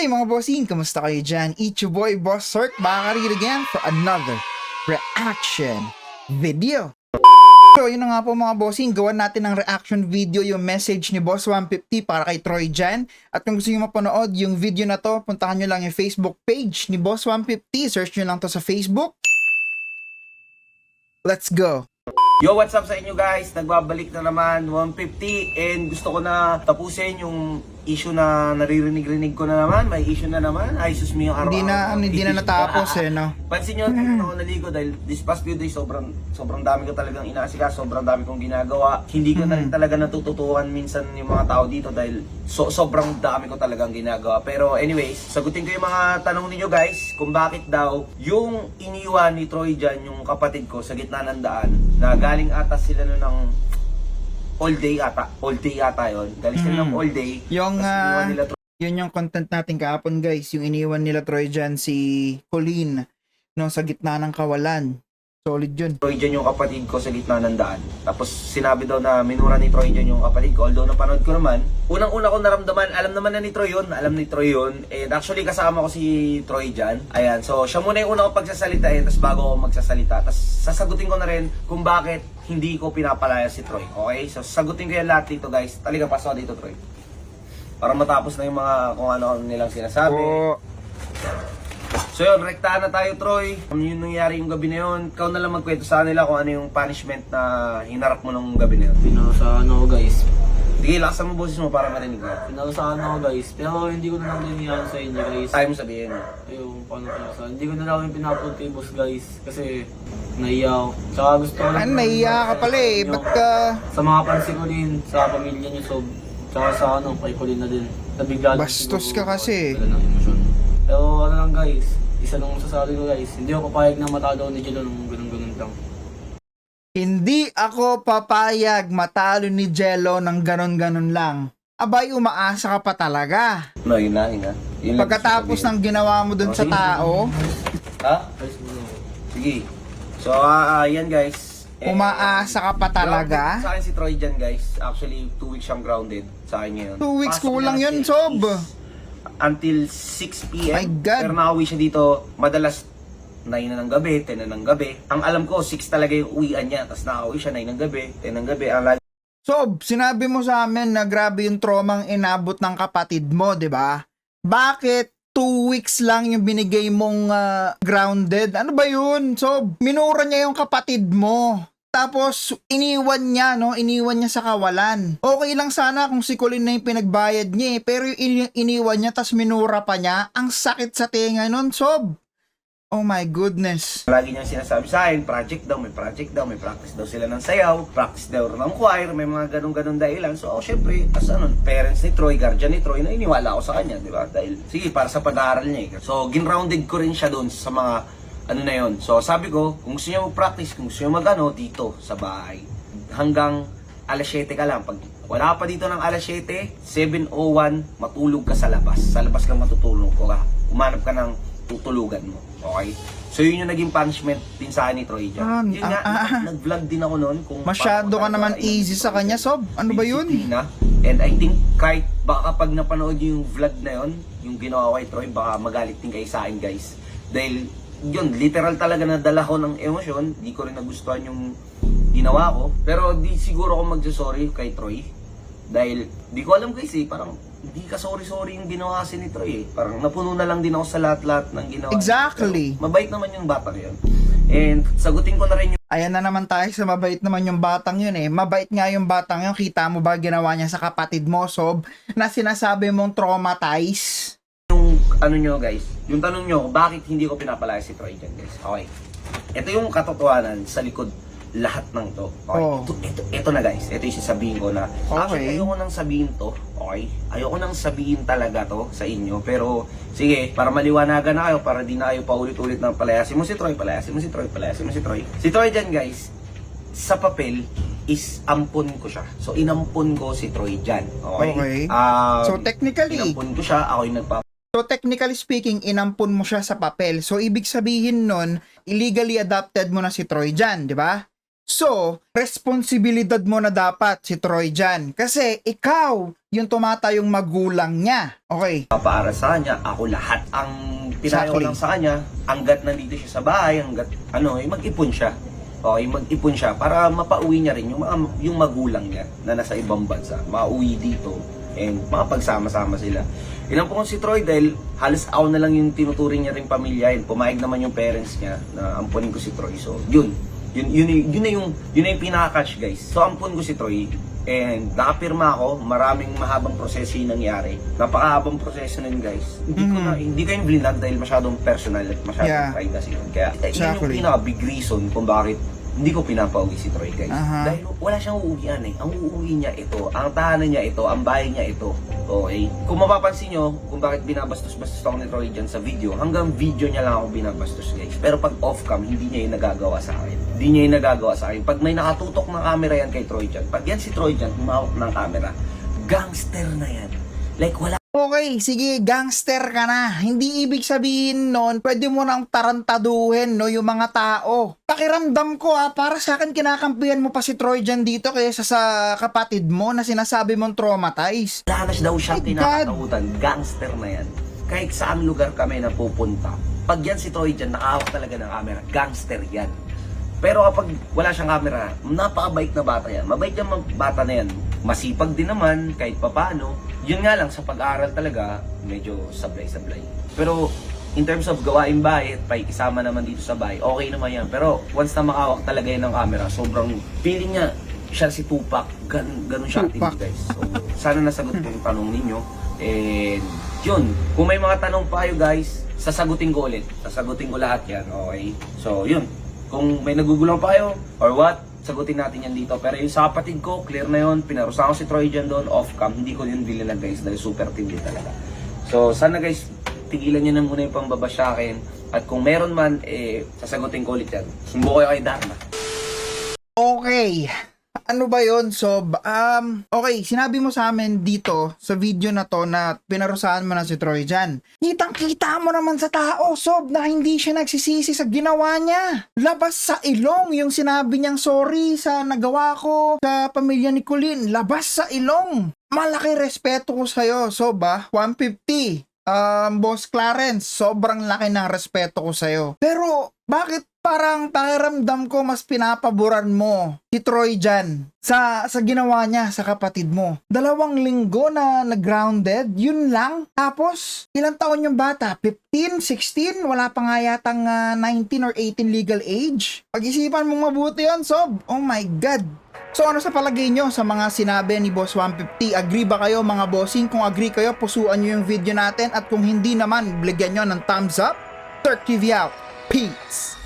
Hey mga bossing, kamusta kayo dyan? It's your boy Boss Cirque, back again for another reaction video. So yun na nga po mga bossing, gawan natin ng reaction video yung message ni Boss 150 para kay Troy dyan. At kung gusto nyo mapanood yung video na to, puntahan nyo lang yung Facebook page ni Boss 150, search nyo lang to sa Facebook. Let's go! Yo, what's up sa inyo guys? Nagbabalik na naman 150 and gusto ko na tapusin yung issue na naririnig-rinig ko na naman. May issue na naman. Ay, sus mo yung araw-araw. Hindi na natapos no? Pansin nyo, ako naligo dahil this past few days sobrang dami ko talagang inaasika, sobrang dami kong ginagawa. Hindi ko na rin talaga natututuhan minsan yung mga tao dito dahil sobrang dami ko talagang ginagawa. Pero anyways, sagutin ko yung mga tanong niyo guys kung bakit daw yung iniwan ni Troy dyan, yung kapatid ko sa gitna ng daan, na galing ata sila nun ng all day ata yun. Galing sila ng all day. Yung tas iniwan nila yun yung content natin kahapon guys, yung iniwan nila Troy dyan si Colleen no, sa gitna ng kawalan. Solid yun. Troy dyan yung kapatid ko sa gitna ng daan. Tapos sinabi daw na minura ni Troy dyan yung kapatid ko. Although napanood ko naman, unang-una ko naramdaman, alam naman na ni Troy yun. Alam ni Troy yun. And actually kasama ko si Troy dyan. Ayan, so siya muna yung una ko pagsasalitain. Tapos bago ako magsasalita. Tapos sasagutin ko na rin kung bakit hindi ko pinapalaya si Troy. Okay? So sagutin ko yan lahat dito guys. Talaga pasok dito Troy. Para matapos na yung mga kung ano nilang sinasabi. So yun, rektahan na tayo Troy. Yung nangyari yung gabi na yun, ikaw na lang magkwento sa kanila kung ano yung punishment na hinarap mo nung gabi na yun. Pinarusahan ako guys. Sige, lakasan mo boses mo para marinig ko. Pinarusahan ako guys. Pero hindi ko na lang linihan sa inyo guys. Tayo mo sabihin. Yung paano pinarusahan. Hindi ko na lang yung pinapod kay boss guys. Kasi naiya ako. Tsaka gusto ko lang. Naiya ka pala eh. Ba't ka... Sa mga pansin ko din, sa pamilya niyo Sob. Tsaka sa kay Colleen na din. Nabigla lang Bastos siguro ka kasi. ako ng emosyon. Pero ano lang guys, isa lang masasabi ko guys. Hindi ako papayag na matalo ni Jello nung ganun-ganun lang. Hindi ako papayag matalo ni Jello ng ganon-ganon lang. Abay, umaasa ka pa talaga. No, yun na. Yun lang Pagkatapos gusto ng ginawa mo dun sa sige. tao, Ha? Guys, muna ako. Sige. So, yan guys. umaasa ka pa talaga. Grounded sa akin si Troy dyan guys. Actually, 2 weeks siyang grounded sa akin ngayon. 2 weeks Pasok kulang niya yun, si Sob. is until 6 p.m. My God. Pero nakauwi siya dito, madalas 9 na ng gabi, 10 na ng gabi. Ang alam ko, 6 talaga yung uwian niya. Tapos nakauwi siya 9 ng gabi, 10 ng gabi. Ang lagi Sob, sinabi mo sa amin na grabe yung traumang inabot ng kapatid mo, di ba? Bakit 2 weeks lang yung binigay mong grounded? Ano ba yun, Sob? Minura niya yung kapatid mo. Tapos, iniwan niya, no? Iniwan niya sa kawalan. Okay lang sana kung si Colleen na yung pinagbayad niya, eh. Pero yung iniwan niya, tas minura pa niya. Ang sakit sa tenga nun, Sob. Oh my goodness. niyang sinasabi sa akin, project daw, may practice daw sila ng sayaw, practice daw ng choir, may mga ganun-ganun dahilan. So, syempre, as parents ni Troy, guardian ni Troy, na iniwala ako sa kanya, di ba? Dahil, sige, para sa pag-aaral niya. So, ginrounded ko rin siya doon sa mga ano na yon. So sabi ko, kung gusto niya mag-practice, kung gusto niya mag-ano, dito sa bahay. Hanggang alas 7 ka lang. Pag wala pa dito ng alas 7, 7:01, matulog ka sa labas. Sa labas ka matutulog ko ka. Umanap ka ng tutulugan mo. Okay? So yun yung naging punishment din sa akin ni Troy dyan. Yun nga, nag-vlog din ako noon. Masyado ka naman easy sa kanya, Sob. Ano ba yun? Disiplina. And I think kahit baka kapag napanood yung vlog na yun, yung ginawa ko kay Troy, baka magalit din kayo sa akin guys. Dahil yun, literal talaga nadala ko ng emosyon. Di ko rin nagustuhan yung ginawa ko. Pero di siguro ako magsasorry kay Troy. Dahil di ko alam guys parang di ka sorry yung ginawa kasi ni Troy Parang napuno na lang din ako sa lahat-lahat ng ginawa. Exactly. Pero mabait naman yung batang yun. And sagutin ko na rin yung Ayan na naman tayo sa mabait naman yung batang yun eh. Mabait nga yung batang yun. Kita mo ba ginawa niya sa kapatid mo, Sob? Na sinasabi mong traumatized? ano nyo guys, yung tanong nyo, bakit hindi ko pinapalaya si Troy dyan guys. Okay. Ito yung katotohanan sa likod lahat ng to. Okay. Oh. Ito na guys. Ito yung sasabihin ko na. Actually, ayoko nang sabihin to. Okay. Ayoko nang sabihin talaga to sa inyo. Pero, sige, para maliwanagan na kayo, para di na kayo paulit-ulit ng palayasin mo si Troy, palayasin mo si Troy, palayasin mo si Troy. Si Troy dyan guys, sa papel, is ampun ko siya. So, inampun ko si Troy dyan. Okay. So, technically, inampun ko siya, ako yung So technically speaking, inampun mo siya sa papel. So ibig sabihin nun, illegally adopted mo na si Troy dyan, di ba? So, responsibilidad mo na dapat si Troy dyan. Kasi ikaw yung tumatayong magulang niya. Okay. Para sa kanya, ako lahat. Ang pinayo ko Exactly. lang sa kanya, hanggat nandito siya sa bahay, hanggat mag-ipon siya. Okay, mag-ipon siya para mapauwi niya rin yung magulang niya na nasa ibang bansa. Mauwi dito and makapagsama-sama sila. Ilang po si Troy dahil halos ako na lang yung tinuturing niya rin pamilya and pumayag naman yung parents niya na ampunin ko si Troy. So, yun na yung pinaka-catch, guys. So, ampun ko si Troy and nakapirma ako. Maraming mahabang proseso yung nangyari. Napakahabang proseso nun, guys. Hindi ko yung blinag dahil masyadong personal at masyadong privacy yun. Kaya, yun Exactly. yung pinaka-big reason kung bakit hindi ko pinapauwi si Troy, guys. Dahil wala siyang uuwian eh. Ang uuwi niya ito, ang tahanan niya ito, ang bahay niya ito. Okay? Kung mapapansin nyo, kung bakit binabastos-bastos ako ni Troy dyan sa video, hanggang video niya lang ako binabastos, guys. Pero pag off-cam, hindi niya yung nagagawa sa akin. Hindi niya yung nagagawa sa akin. Pag may nakatutok na camera yan kay Troy dyan, pag yan si Troy dyan, humawak ng camera, gangster na yan. Like, wala Okay, sige, gangster ka na. Hindi ibig sabihin nun, pwede mo nang tarantaduhin, no, yung mga tao. Pakiramdam ko, para sa akin, kinakampihan mo pa si Troy dyan dito kaysa sa kapatid mo na sinasabi mong traumatized. na daw siyang My God. kinakatakutan. Gangster na yan. Kahit saan lugar kami na pupunta, pag yan si Troy dyan, nakahawak talaga ng camera. Gangster yan. Pero kapag wala siyang camera, napakabait na bata yan. Mabait yung bata na yan. Masipag din naman, kahit papano. Yun nga lang, sa pag-aaral talaga, medyo sablay-sablay. Pero, in terms of gawain bahay at pakikisama naman dito sa bahay, okay naman yan. Pero, once na makawak talaga yan ng camera, sobrang feeling niya, siya si Tupac. Ganun siya Tupac. active, guys. So, sana nasagot ko yung tanong ninyo. And, yun. Kung may mga tanong pa kayo, guys, sasagutin ko ulit. Sasagutin ko lahat yan, okay? So, yun. Kung may nagugulang pa kayo, or what, sagutin natin yan dito. Pero yung sa kapatid ko, clear na yun. Pinarusahan ko si Troy dyan doon, off-cam. Hindi ko yun dililan, guys, dahil super tindi talaga. So, sana, guys, tigilan nyo na muna yung pambaba sa akin. At kung meron man, sasagutin ko ulit yan. Sumbo kayo kay Dharma. Okay. Ano ba yon? So, okay, sinabi mo sa amin dito sa video na to na pinarusahan mo na si Troy dyan. Kitang-kita mo naman sa tao, Sob, na hindi siya nagsisisi sa ginawa niya. Labas sa ilong yung sinabi niyang sorry sa nagawa ko sa pamilya ni Colleen. Labas sa ilong. Malaki respeto ko sa'yo, Sob, 150. Boss Clarence, sobrang laki ng respeto ko sa'yo. Pero, bakit parang pakiramdam ko mas pinapaboran mo si Troy dyan sa ginawa niya sa kapatid mo? 2 linggo na nag-grounded, yun lang. Tapos, ilang taon yung bata? 15, 16? Wala pa nga yatang 19 or 18 legal age. Pag-isipan mong mabuti yan, Sob. Oh my God. So ano sa palagay nyo sa mga sinabi ni Boss 150? Agree ba kayo mga bossing? Kung agree kayo, pusuan nyo yung video natin. At kung hindi naman, bigyan nyo ng thumbs up. Turk TV out. Peace!